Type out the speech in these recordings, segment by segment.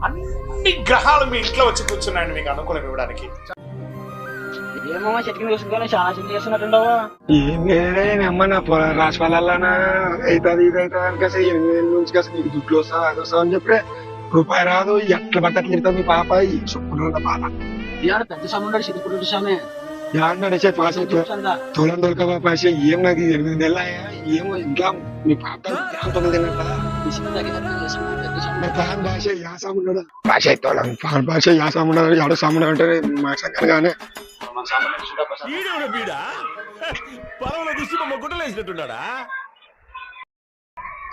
అన్ని గ్రహాలు మీ ఇంట్లో వచ్చి కూర్చున్నాయండి మీకు అనుకూలం ఇవ్వడానికి. ఏమమ్మా చెట్టుకి చూసుకొని చాలా చింత చేస్తున్నట్టుండవా? ఏం లేదమ్మా నా రాసి వాళ్ళనా అవుతుంది ఇది అవుతుంది అనికేసి 8 నెలల నుంచి కాస్త నీకు దుడ్లు వస్తావు అది వస్తావు అని చెప్పి రూపాయి రాదు ఎట్ల పట్ట అట్లా తిడతావు మీ పాప చెప్పుకున్నా బాధ ఇవాళ పెద్ద సముండాడు చిరుపుడు సామే నడిచే పాస తోలం దొరక పాస ఏం నాకు 8 నెలలు ఏమో ఇంట్లో మీ పాప 9 భాష యాసమున్నాడు భాష తోలం భాష యాసమున్నాడు ఎవడో సామున్నాడు అంటే మా సంగతి కానీ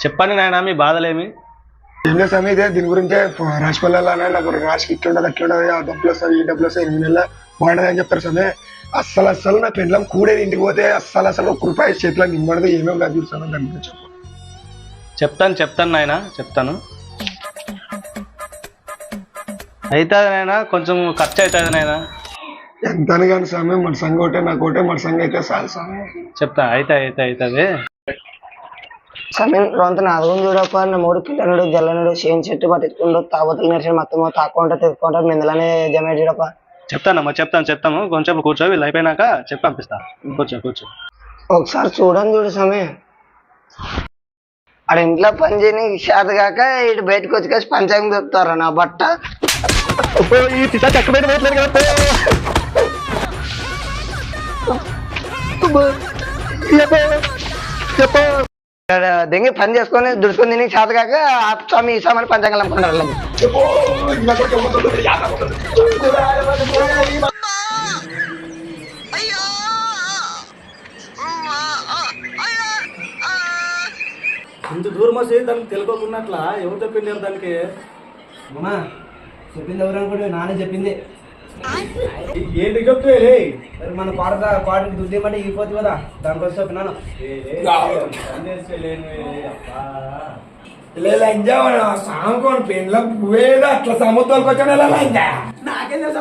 చెప్పండి నాయన మీ బాధలేమి? ఏం లేదు సమయం ఇదే దీని గురించే రాసిపల్లానే నాకు రాసికి ఇట్లుండదు అట్లుండదు ఆ డబ్బులు వస్తాయి ఈ డబ్బులు వస్తాయి 8 నెలల బాగుండదు అని చెప్తారు సమయం. అస్సలు నా పెండ్లం కూడేది ఇంటికి పోతే అస్సలు 1 రూపాయి చేతిలో నిమ్మడదు ఏమేమి కాదు చూస్తాను దాని గురించి చెప్తాను నాయన చెప్తాను. అవుతుంది నాయన కొంచెం ఖర్చు అవుతుంది నాయన. ఎంత కానీ సమయం మన సంఘ ఒకటే నాకు ఒకటే మన సంఘ అయితే చాలు సమయం చెప్తా అవుతుంది సమయం రోజు అదగం చూడక నా 3 కిలోనుడు జల్లనుడు చేను చెట్టు పట్టుకుంటూ తాబోతులు నడిచి మొత్తం తాకుంటా తిప్పుకుంటా మిందలనే జమ చూడక చెప్తానమ్మా చెప్తాము కొంచెం కూర్చో వీళ్ళు అయిపోయినాక చెప్పి పంపిస్తా. కూర్చో ఒకసారి చూడు సమయం ఆడ ఇంట్లో పని చేయని శాత కాక ఇటు బయటకు వచ్చి పంచాంగం చెప్తారా నా బట్ట దెంగి పని చేసుకొని దుడుచుకొని తిని చేత కాక ఆ స్వామి ఈ స్వామి పంచాంగాలు అమ్ముకుంటారు. ఇంత దూరం వచ్చి దానికి తెలుకోకున్నట్లా ఎవరు చెప్పిండారు దానికి? అమ్మా చెప్పింది ఎవరు అనుకుంటే నానే చెప్పింది. ఏంటి చెప్తే మన పాటకి దుద్దేమంటే ఇగిపోతుంది కదా దానికోసం చెప్పినాను. సాముకోండి పెండ్లం పువ్వేదో అట్లా సముద్రాలకు వచ్చాడు నాకేం తెలుసు